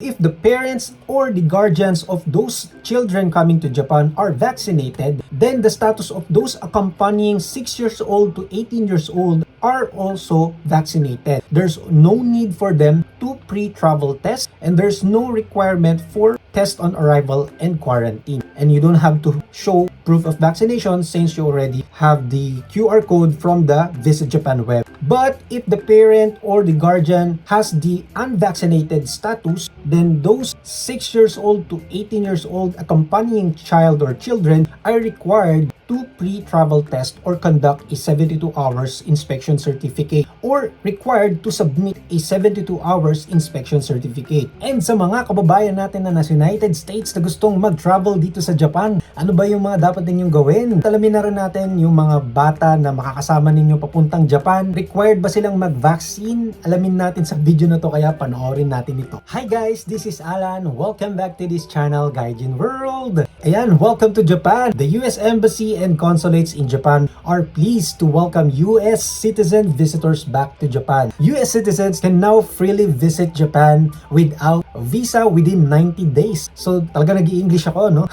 if the parents or the guardians of those children coming to Japan are vaccinated, then the status of those accompanying 6 years old to 18 years old are also vaccinated. There's no need for them to pre-travel test, and there's no requirement for test on arrival and quarantine. And you don't have to show proof of vaccination since you already have the QR code from the Visit Japan web. But if the parent or the guardian has the unvaccinated status, then those 6 years old to 18 years old accompanying child or children are required to pre-travel test or conduct a 72 hours inspection certificate or required to submit a 72 hours inspection certificate. And sa mga kababayan natin na nasa United States na gustong mag-travel dito sa Japan, ano ba yung mga dapat ninyong gawin? Alamin na rin natin yung mga bata na makakasama ninyo papuntang Japan. Required ba silang mag-vaccine? Alamin natin sa video na to, kaya panoorin natin ito. Hi guys, this is Alan. Welcome back to this channel, Gaijin World. Ayan, welcome to Japan. The US Embassy and consulates in Japan are pleased to welcome US citizen visitors back to Japan. US citizens can now freely visit Japan without visa within 90 days. So talaga nag-i-English ako, no?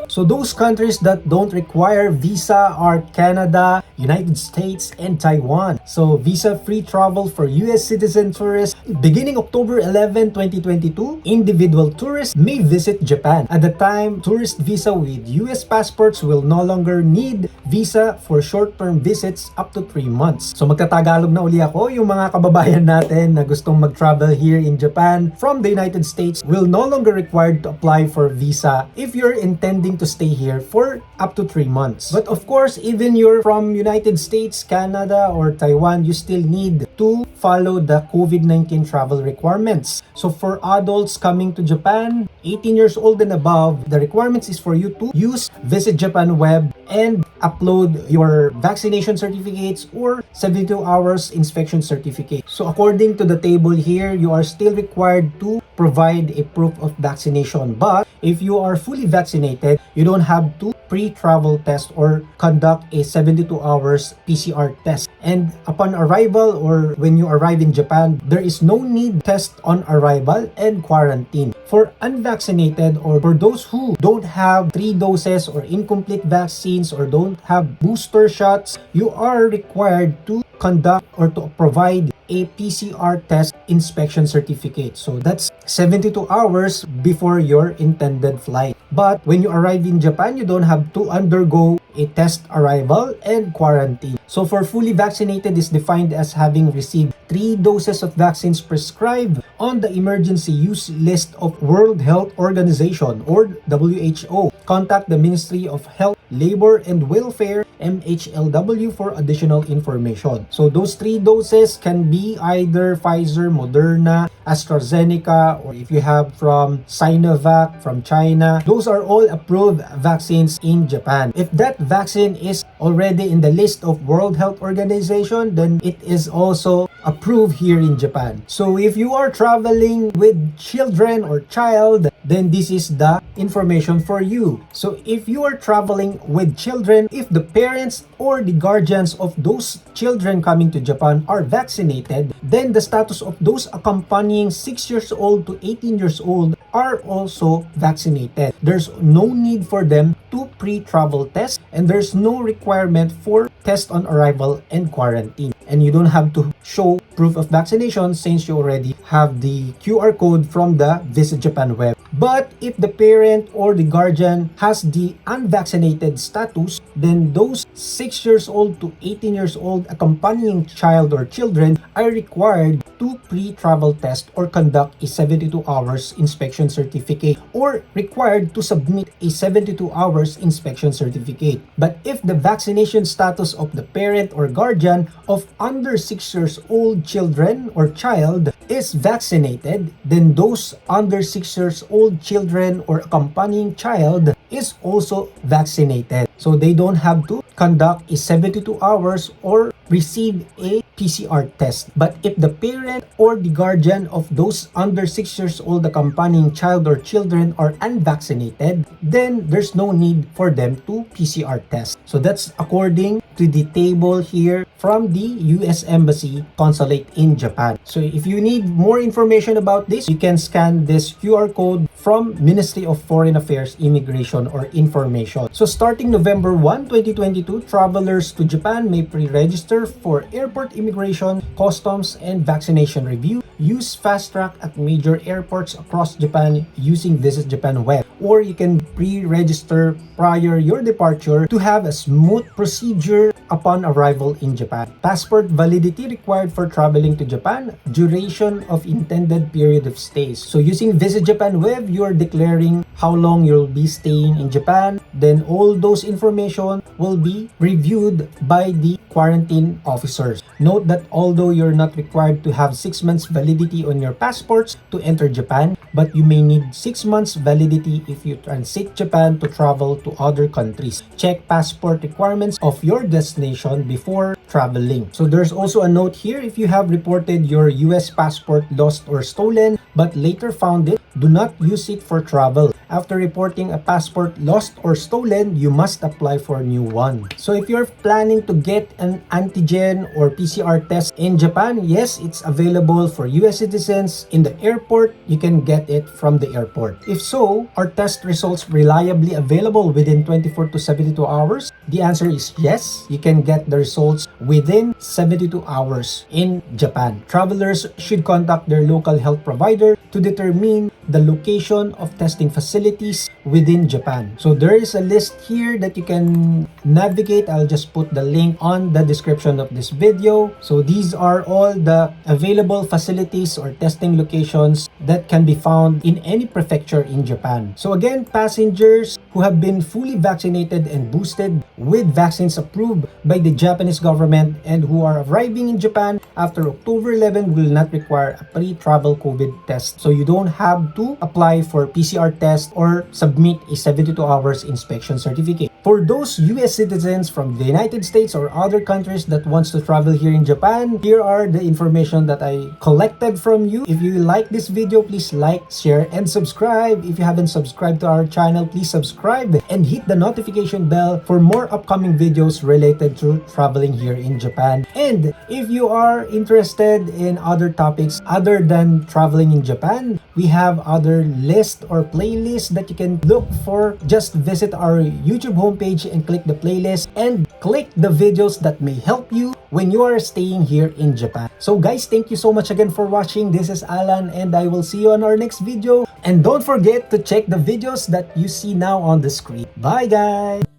So those countries that don't require visa are Canada, United States, and Taiwan. So visa-free travel for US citizen tourists beginning October 11, 2022, individual tourists may visit Japan. At the time, tourist visa with US passports will no longer need visa for short-term visits up to 3 months. So magtatagalog na uli ako, yung mga kababayan natin na gustong mag-travel here in Japan from the United States will no longer required to apply for visa if you're intending to stay here for up to 3 months. But of course, even you're from United States, Canada, or Taiwan, you still need to follow the COVID-19 travel requirements. So for adults coming to Japan, 18 years old and above, the requirements is for you to use Visit Japan web and upload your vaccination certificates or 72 hours inspection certificate. So according to the table here, you are still required to provide a proof of vaccination. But if you are fully vaccinated, you don't have to pre-travel test or conduct a 72 hours PCR test. And upon arrival or when you arrive in Japan, there is no need test on arrival and quarantine. For unvaccinated or for those who don't have 3 doses or incomplete vaccines or don't have booster shots, you are required to conduct or to provide a PCR test inspection certificate. So that's 72 hours before your intended flight. But when you arrive in Japan, you don't have to undergo a test arrival and quarantine. So for fully vaccinated is defined as having received 3 doses of vaccines prescribed on the emergency use list of World Health Organization or WHO. Contact the Ministry of Health, Labor and Welfare MHLW for additional information. So those 3 doses can be either Pfizer, Moderna, AstraZeneca, or if you have from Sinovac from China, those are all approved vaccines in Japan. If that vaccine is already in the list of World Health Organization, then it is also approved here in Japan. So if you are traveling with children or child, then this is the information for you. So if you are traveling with children, if the parents or the guardians of those children coming to Japan are vaccinated, then the status of those accompanying 6 years old to 18 years old are also vaccinated. There's no need for them to pre-travel test, and there's no requirement for test on arrival and quarantine. And you don't have to show proof of vaccination since you already have the QR code from the Visit Japan web. But if the parent or the guardian has the unvaccinated status, then those 6 years old to 18 years old accompanying child or children are required to pre-travel test or conduct a 72 hours inspection certificate or required to submit a 72 hours inspection certificate. But if the vaccination status of the parent or guardian of under 6 years old children or child is vaccinated, then those under 6 years old children or accompanying child is also vaccinated. So they don't have to conduct a 72 hours or receive a PCR test. But if the parent or the guardian of those under 6 years old accompanying child or children are unvaccinated, then there's no need for them to PCR test. So that's according to the table here from the US Embassy Consulate in Japan. So if you need more information about this, you can scan this QR code from Ministry of Foreign Affairs, Immigration, or Information. So starting November 1, 2022, travelers to Japan may pre-register for airport immigration, customs, and vaccination review. Use fast track at major airports across Japan using Visit Japan web, or you can pre-register prior your departure to have a smooth procedure upon arrival in Japan. Passport validity required for traveling to Japan, duration of intended period of stays. So using Visit Japan web, you are declaring how long you'll be staying in Japan. Then all those information will be reviewed by the quarantine officers. Note that although you're not required to have 6 months validity on your passports to enter Japan, but you may need 6 months validity if you transit Japan to travel to other countries. Check passport requirements of your destination before traveling. So there's also a note here: if you have reported your US passport lost or stolen but later found it, do not use it for travel. After reporting a passport lost or stolen, you must apply for a new one. So if you're planning to get an antigen or PCR test in Japan, yes, it's available for US citizens. In the airport, you can get it from the airport. If so, are test results reliably available within 24 to 72 hours? The answer is yes. You can get the results within 72 hours in Japan. Travelers should contact their local health provider to determine the location of testing facilities within Japan. So there is a list here that you can navigate. I'll just put the link on the description of this video. So these are all the available facilities or testing locations that can be found in any prefecture in Japan. So again, passengers who have been fully vaccinated and boosted with vaccines approved by the Japanese government and who are arriving in Japan after October 11 will not require a pre-travel COVID test. So you don't have to apply for PCR test or submit a 72 hours inspection certificate. For those US citizens from the United States or other countries that wants to travel here in Japan, here are the information that I collected from you. If you like this video, please like, share, and subscribe. If you haven't subscribed to our channel, please subscribe and hit the notification bell for more upcoming videos related to traveling here in Japan. And if you are interested in other topics other than traveling in Japan, we have other list or playlist that you can look for. Just visit our YouTube homepage and click the playlist and click the videos that may help you when you are staying here in Japan. So guys, thank you so much again for watching. This is Alan and I will see you on our next video. And don't forget to check the videos that you see now on the screen. Bye guys!